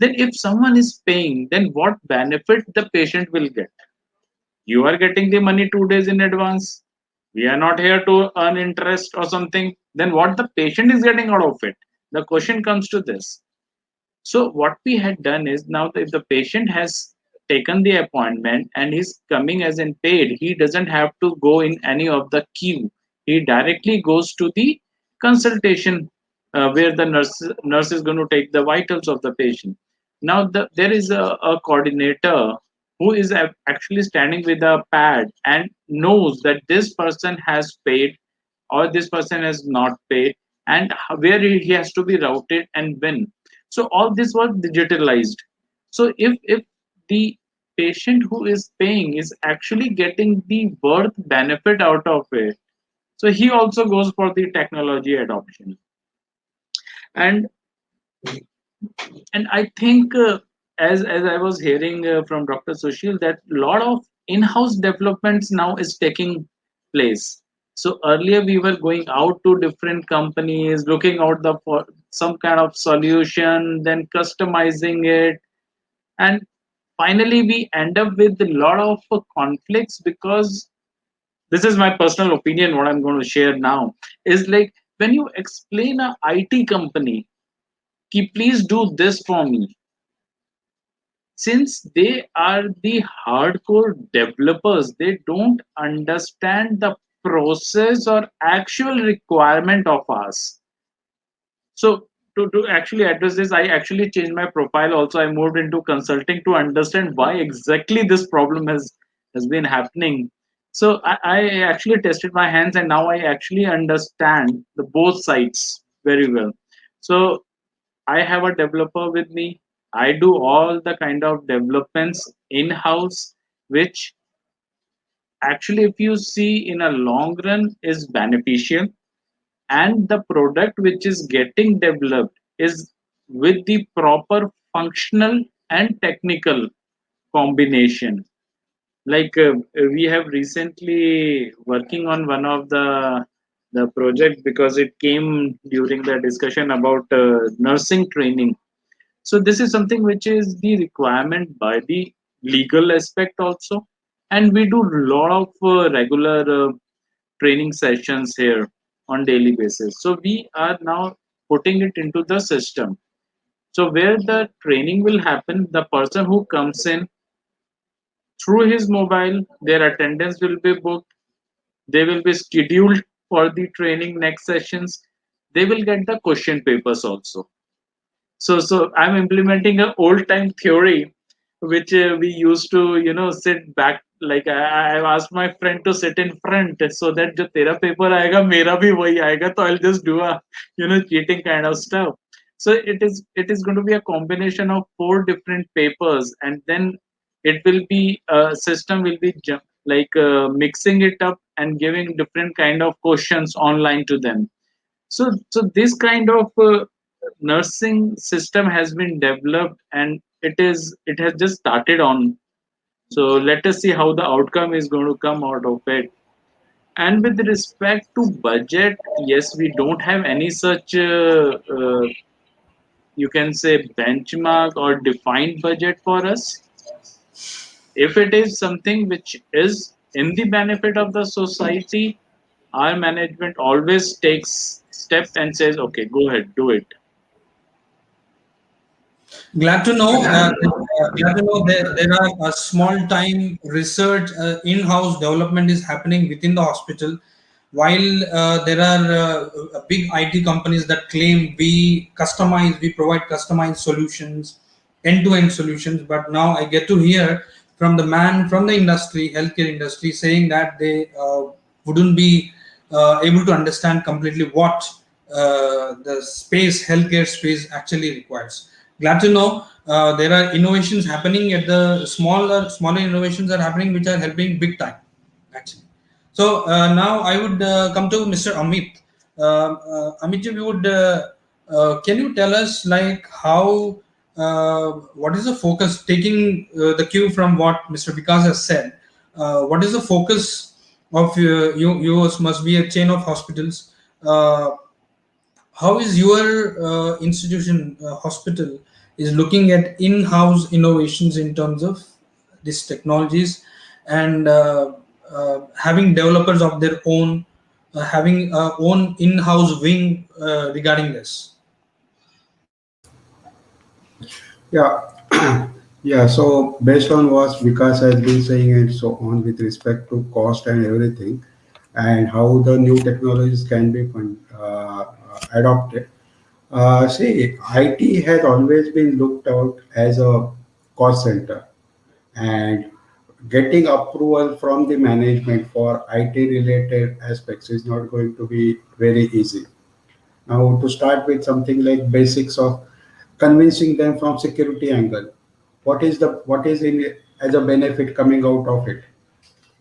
Then, if someone is paying, then what benefit the patient will get? You are getting the money 2 days in advance. We are not here to earn interest or something. Then, what the patient is getting out of it? The question comes to this. So what we had done is now if the patient has taken the appointment and he's coming as in paid, he doesn't have to go in any of the queue. He directly goes to the consultation where the nurse is going to take the vitals of the patient. Now there is a coordinator who is actually standing with a pad and knows that this person has paid or this person has not paid, and where he has to be routed and when. So all this was digitalized. So if the patient who is paying is actually getting the worth benefit out of it, so he also goes for the technology adoption. And and I think as I was hearing from Dr. Sushil that a lot of in-house developments now is taking place. So earlier we were going out to different companies looking out the for some kind of solution, then customizing it, and finally we end up with a lot of conflicts because this is my personal opinion. What I'm going to share now is like when you explain a IT company, ki please do this for me, since they are the hardcore developers, they don't understand the process or actual requirement of us. So to actually address this, I actually changed my profile also. I moved into consulting to understand why exactly this problem has been happening. So I actually tested my hands and now I actually understand the both sides very well. So I have a developer with me. I do all the kind of developments in house, which actually, if you see in a long run, is beneficial. And the product which is getting developed is with the proper functional and technical combination. Like we have recently working on one of the project because it came during the discussion about nursing training. So this is something which is the requirement by the legal aspect also, and we do a lot of regular training sessions here on daily basis. So we are now putting it into the system. So where the training will happen, the person who comes in through his mobile, their attendance will be booked. They will be scheduled for the training next sessions. They will get the question papers also. So I'm implementing an old time theory which we used to sit back. Like I've asked my friend to sit in front so that जो तेरा paper आएगा मेरा भी वही आएगा, तो I'll just do a cheating kind of stuff. So it is going to be a combination of four different papers, and then it will be system will be mixing it up and giving different kind of questions online to them. So this kind of nursing system has been developed, and it has just started on. So let us see how the outcome is going to come out of it. And with respect to budget, yes, we don't have any such you can say benchmark or defined budget for us. If it is something which is in the benefit of the society, our management always takes step and says, okay, go ahead, do it. Glad to know. Glad to know there are a small time research, in-house development is happening within the hospital. While there are big IT companies that claim we provide customized solutions, end-to-end solutions. But now I get to hear from the man from the industry, healthcare industry, saying that they wouldn't be able to understand completely what healthcare space actually requires. Glad to know there are innovations happening at the smaller innovations are happening which are helping big time actually. So now I would come to Mr. Amit. Amit, you would can you tell us like how what is the focus taking the cue from what Mr. Vikas has said? What is the focus of yours must be a chain of hospitals. How is your institution hospital is looking at in-house innovations in terms of these technologies and having developers of their own, having own in-house wing regarding this? Yeah, yeah. So based on what Vikas has been saying and so on with respect to cost and everything, and how the new technologies can be adopted. See, IT has always been looked out as a cost center, and getting approval from the management for IT related aspects is not going to be very easy. Now, to start with something like basics of convincing them from security angle, what is in as a benefit coming out of it?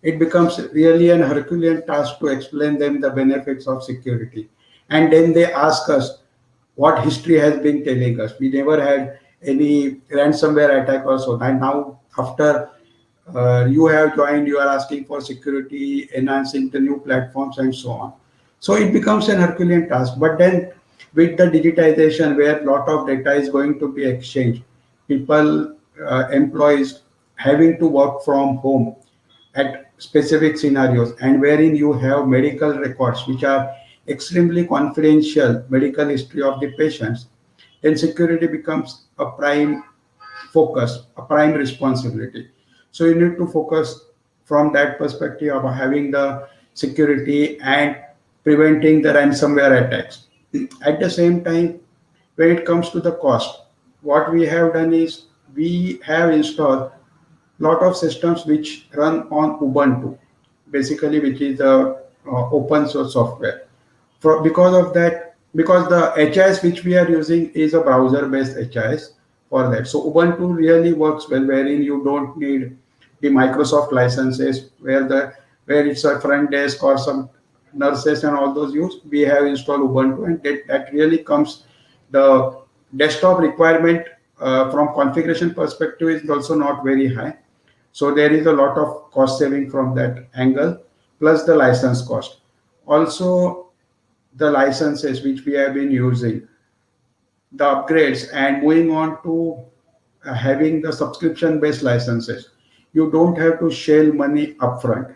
It becomes really an Herculean task to explain them the benefits of security. And then they ask us what history has been telling us. We never had any ransomware attack or so. And now, after you have joined, you are asking for security, enhancing the new platforms, and so on. So it becomes an Herculean task. But then, with the digitization, where a lot of data is going to be exchanged, people, employees having to work from home at specific scenarios, and wherein you have medical records which are extremely confidential medical history of the patients, then security becomes a prime focus, a prime responsibility. So you need to focus from that perspective of having the security and preventing the ransomware attacks. At the same time, when it comes to the cost, what we have done is we have installed lot of systems which run on Ubuntu, basically, which is the open source software. Because of that, because the HIS which we are using is a browser-based HIS for that. So Ubuntu really works well, wherein you don't need the Microsoft licenses, where it's a front desk or some nurses and all those use. We have installed Ubuntu, and that really comes the desktop requirement from configuration perspective is also not very high. So there is a lot of cost saving from that angle, plus the license cost. Also, the licenses which we have been using, the upgrades, and moving on to having the subscription based licenses. You don't have to shell money upfront.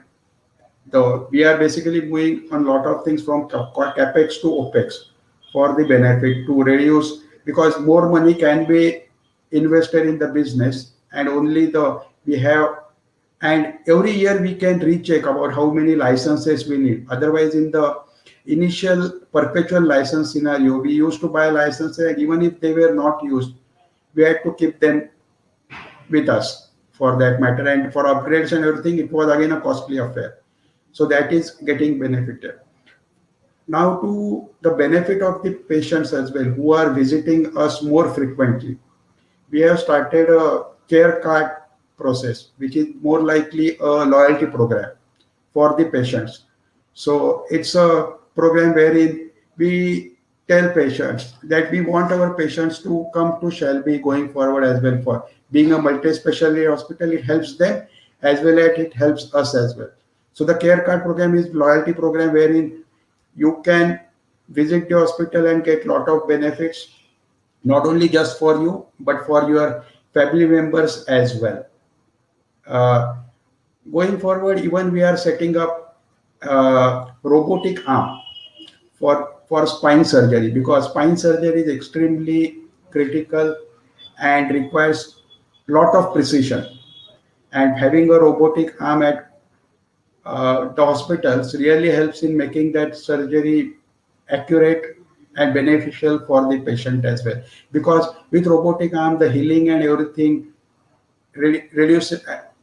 So we are basically moving on a lot of things from capex to opex for the benefit to reduce, because more money can be invested in the business, and only the we have, and every year we can recheck about how many licenses we need. Otherwise, in the initial perpetual license scenario, we used to buy licenses, and even if they were not used, we had to keep them with us for that matter. And for upgrades and everything, it was again a costly affair. So that is getting benefited. Now, to the benefit of the patients as well, who are visiting us more frequently, we have started a care card process, which is more likely a loyalty program for the patients. So it's a program wherein we tell patients that we want our patients to come to Shalby going forward as well. For being a multi-specialty hospital, it helps them as well as it helps us as well. So the care card program is loyalty program wherein you can visit the hospital and get lot of benefits, not only just for you but for your family members as well. Uh, Going forward, even we are setting up robotic arm for spine surgery, because spine surgery is extremely critical and requires lot of precision. And having a robotic arm at the hospitals really helps in making that surgery accurate and beneficial for the patient as well. Because with robotic arm, the healing and everything reduce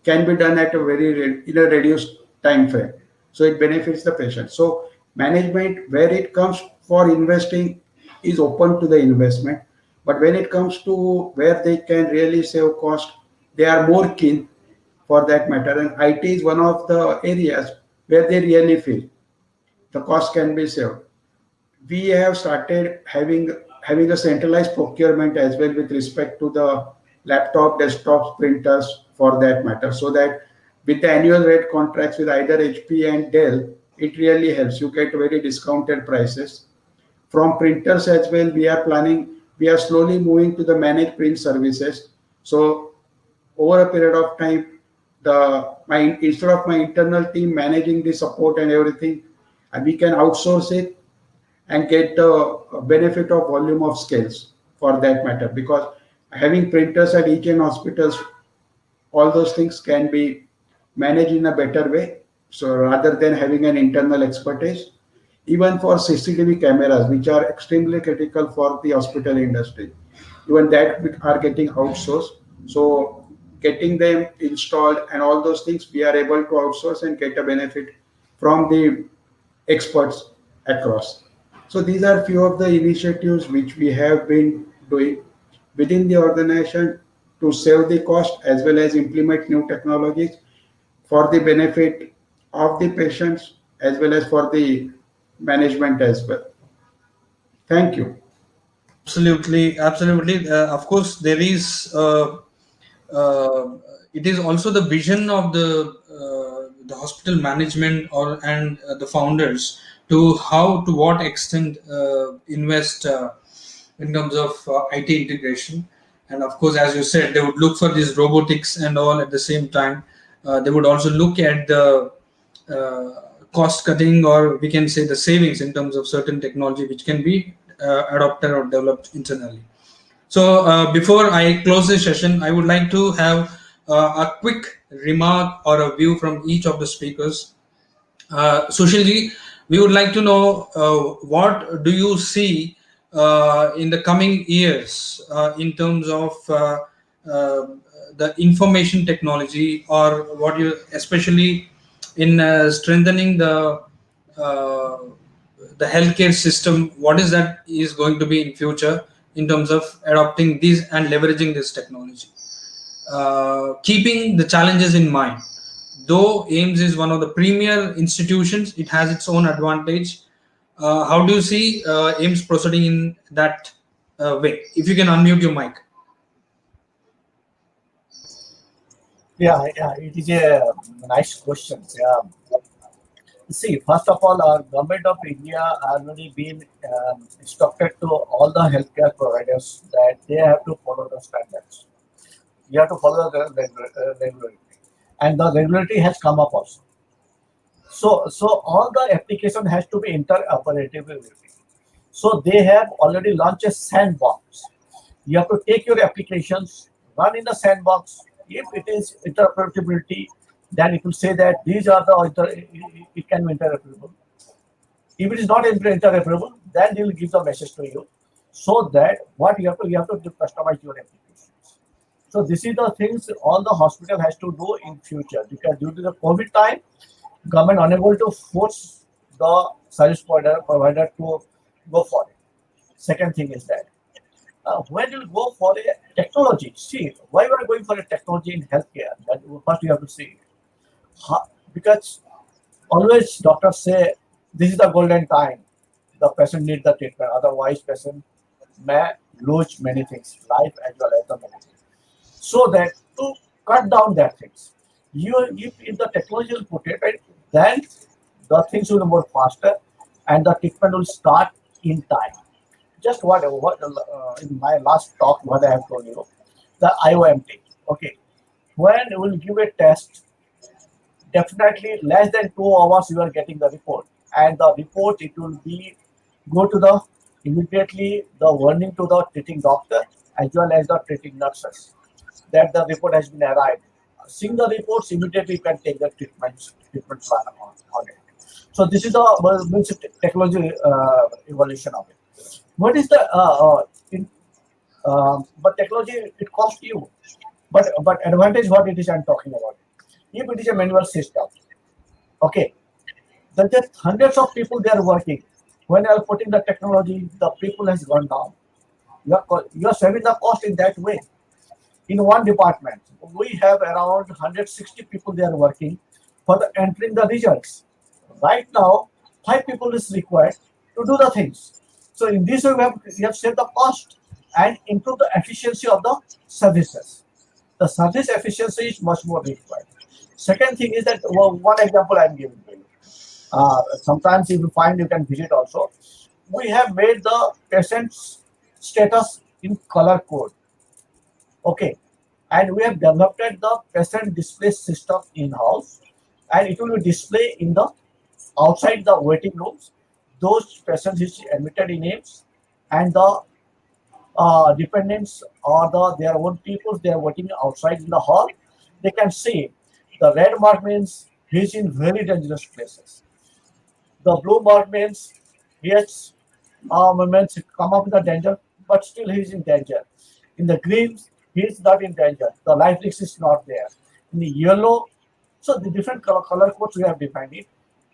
can be done at a in a reduced time frame, so it benefits the patient. So management, where it comes for investing, is open to the investment, but when it comes to where they can really save cost, they are more keen for that matter, and IT is one of the areas where they really feel the cost can be saved. We have started having a centralized procurement as well with respect to the laptop, desktops, printers for that matter, so that with the annual rate contracts with either HP and Dell, it really helps. You get very discounted prices. From printers as well, we are slowly moving to the managed print services. So over a period of time, the my instead of my internal team managing the support and everything, and we can outsource it and get the benefit of volume of scales for that matter, because having printers at each and hospitals, all those things can be managed in a better way. So rather than having an internal expertise, even for CCTV cameras, which are extremely critical for the hospital industry, even that are getting outsourced. So getting them installed and all those things, we are able to outsource and get a benefit from the experts across. So these are few of the initiatives which we have been doing within the organization to save the cost as well as implement new technologies for the benefit of the patients as well as for the management as well. Thank you. Absolutely, absolutely. Of course, there is. Uh, it is also the vision of the hospital management or and the founders to how to what extent invest in terms of IT integration. And of course, as you said, they would look for these robotics and all at the same time. They would also look at the cost cutting, or we can say the savings in terms of certain technology which can be adopted or developed internally. So before I close this session, I would like to have a quick remark or a view from each of the speakers. Sushilji, we would like to know what do you see in the coming years in terms of uh, the information technology, or what you especially in strengthening uh, the healthcare system. What is that is going to be in future in terms of adopting these and leveraging this technology, keeping the challenges in mind. Though AIIMS is one of the premier institutions, it has its own advantage. How do you see AIIMS proceeding in that way? If you can unmute your mic. Yeah, it is a nice question. Yeah. See, first of all, our government of India already been instructed to all the healthcare providers that they have to follow the standards. You have to follow the regularity, and the regularity has come up also. So all the application has to be interoperability. So they have already launched a sandbox. You have to take your applications, run in the sandbox. If it is interoperability, then it will say that these are the it can be interoperable. If it is not interoperable, then they will give the message to you, so that what you have to do, customize your applications. So this is the things all the hospital has to do in future, because due to the COVID time, government unable to force the service provider to go for it. Second thing is that When you go for a technology, see why we are going for a technology in healthcare. That first you have to see because always doctors say this is the golden time. The patient needs the treatment. Otherwise, patient may lose many things, life as well as the money. So that to cut down that things, you if the technology will put it, right, then the things will be more faster, and the treatment will start in time. Just what in my last talk, what I have told you, the IOMT. Okay, when you will give a test, definitely less than 2 hours you are getting the report, and the report it will be go to the immediately the warning to the treating doctor as well as the treating nurses that the report has been arrived. Seeing the reports immediately you can take the treatment plan on it. So this is the technology evolution of it. What is the but technology it costs you, but advantage what it is I'm talking about. If it is a manual system, okay, then just hundreds of people they are working. When you are putting the technology, the people has gone down. You are saving the cost in that way. In one department, we have around 160 people they are working for the entering the results. Right now, 5 people is required to do the things. So in this way, we have saved the cost and improved the efficiency of the services. The service efficiency is much more required. Second thing is that one example I'm giving to you. Sometimes if you find you can visit also. We have made the patient's status in color code. Okay, and we have developed the patient display system in house, and it will be display in the outside the waiting rooms. Those patients is admitted in names, and the dependents or their own people they are waiting outside in the hall. They can see the red mark means he's in very dangerous places. The blue mark means he has moments come up with a danger, but still he is in danger. In the green, he is not in danger. The life risk is not there. In the yellow, so the different color codes we have defined it,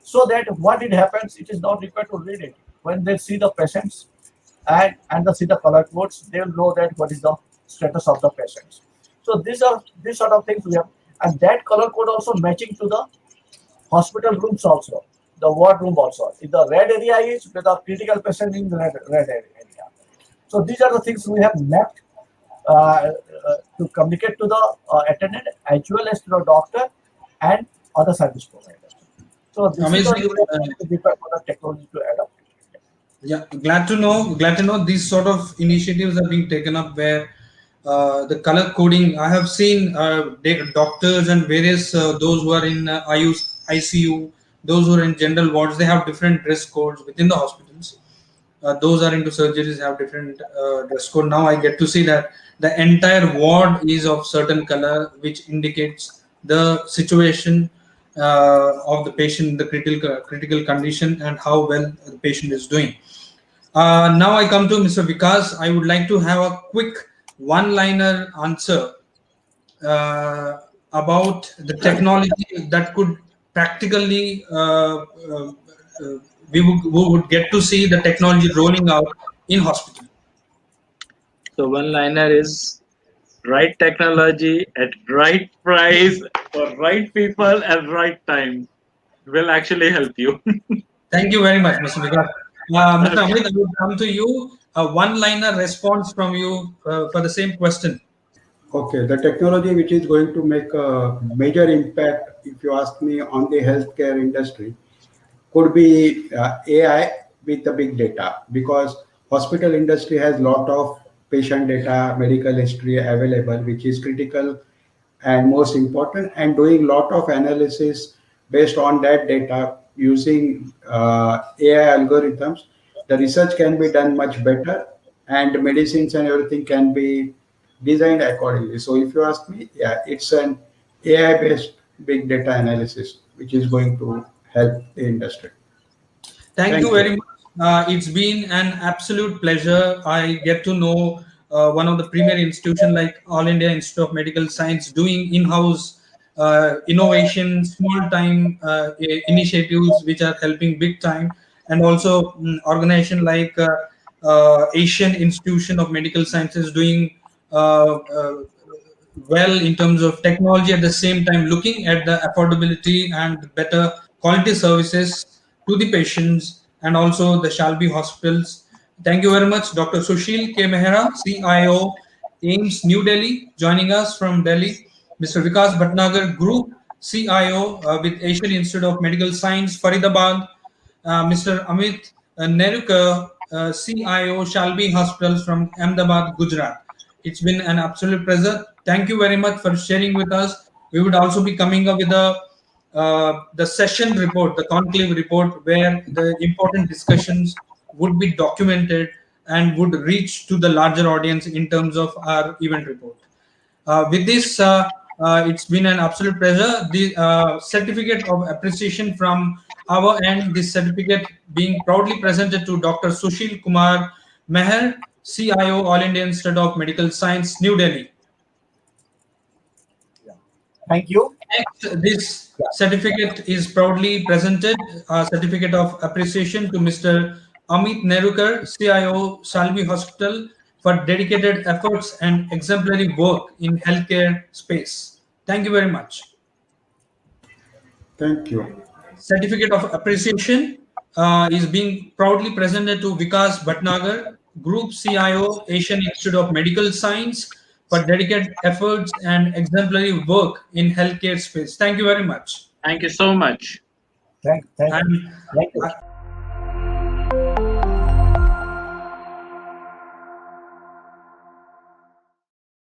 so that what it happens, it is not required to read it. When they see the patients and they see the color codes, they will know that what is the status of the patients. So these sort of things we have, and that color code also matching to the hospital rooms also, the ward room also. If the red area is with a critical patient in the red area. So these are the things we have mapped to communicate to the attendant as well as to the doctor and other service providers. So this is the Amazing. different for the technology to adopt. Yeah, glad to know. Glad to know these sort of initiatives are being taken up where the color coding. I have seen doctors and various those who are in ICU, those who are in general wards. They have different dress codes within the hospitals. Those are into surgeries have different dress code. Now I get to see that the entire ward is of certain color, which indicates the situation of the patient, the critical condition, and how well the patient is doing. Now I come to Mr. Vikas. I would like to have a quick one-liner answer about the technology that could practically we would get to see the technology rolling out in hospital. So one liner is right technology at right price for right people at right time will actually help you. Thank you very much, Mr. Vikas. Mr. Amit, I would come to you. A one-liner response from you for the same question. Okay, the technology which is going to make a major impact, if you ask me, on the healthcare industry could be AI with the big data, because hospital industry has lot of patient data, medical history available, which is critical and most important, and doing lot of analysis based on that data using AI algorithms. The research can be done much better, and medicines and everything can be designed accordingly. So if you ask me, yeah, it's an AI based big data analysis which is going to help the industry. Thank you Thank very you. much. It's been an absolute pleasure. I get to know one of the premier institution like All India Institute of Medical Science doing in-house innovation, small-time initiatives which are helping big time, and also organization like Asian Institution of Medical Sciences doing uh, uh, well in terms of technology, at the same time looking at the affordability and better quality services to the patients, and also the Shalby hospitals. Thank you very much, Dr. Sushil K. Mehra, CIO, AIIMS New Delhi, joining us from Delhi. Mr. Vikas Bhatnagar, Group CIO with Asian Institute of Medical Science, Faridabad. Mr. Amit Nerurkar, CIO, Shalby Hospitals from Ahmedabad, Gujarat. It's been an absolute pleasure. Thank you very much for sharing with us. We would also be coming up with the session report, the conclave report, where the important discussions would be documented and would reach to the larger audience in terms of our event report. With this, it's been an absolute pleasure. The certificate of appreciation from our end, this certificate being proudly presented to Dr. Sushil Kumar Meher, CIO, All India Institute of Medical Science, New Delhi. Thank you. Next, this certificate is proudly presented, certificate of appreciation to Mr. Amit Nerurkar, CIO, Shalby Hospital, for dedicated efforts and exemplary work in healthcare space. Thank you very much. Thank you. Certificate of appreciation is being proudly presented to Vikas Bhatnagar, Group CIO, Asian Institute of Medical Science, for dedicated efforts and exemplary work in healthcare space. Thank you very much. Thank you so much. Thank you. And Thank you.